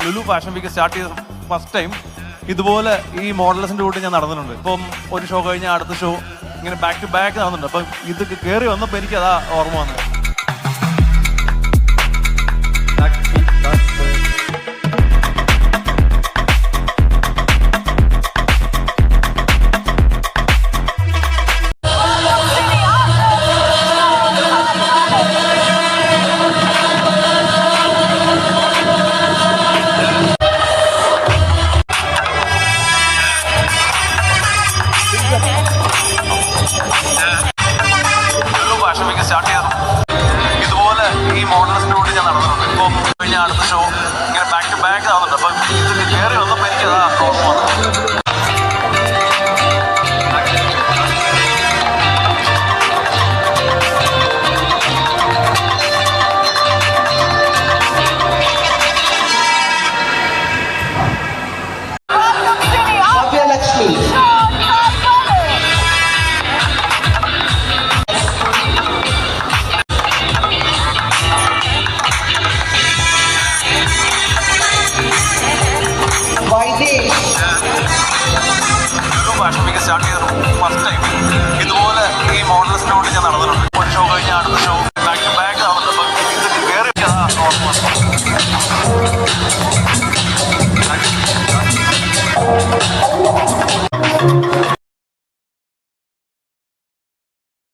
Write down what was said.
Lulu fashion week start ചെയ്ത first time ഇതുപോലെ ഈ മോഡൽസിൻ്റെ കൂട്ടി ഞാൻ നടന്നിട്ടുണ്ട്. ഇപ്പം ഒരു ഷോ കഴിഞ്ഞാൽ അടുത്ത ഷോ ഇങ്ങനെ ബാക്ക് ടു ബാക്ക് നടന്നിട്ടുണ്ട്. അപ്പം ഇത് കയറി വന്നപ്പോൾ എനിക്ക് അതാ ഓർമ്മ വന്നത്. സ്റ്റാർട്ട് ചെയ്തു ഇതുപോലെ ഈ മോഡൽസിൻ്റെ കൂടി ഞാൻ നടന്നിട്ടുണ്ട്. ഇപ്പം കഴിഞ്ഞാൽ അടുത്ത ഷോ ഇങ്ങനെ ബാക്ക് ടു ബാക്ക് ആവുന്നുണ്ട്. അപ്പം ഇത് കയറി വന്നപ്പോൾ എനിക്ക് അതാ ഓർമ്മ വന്നത്.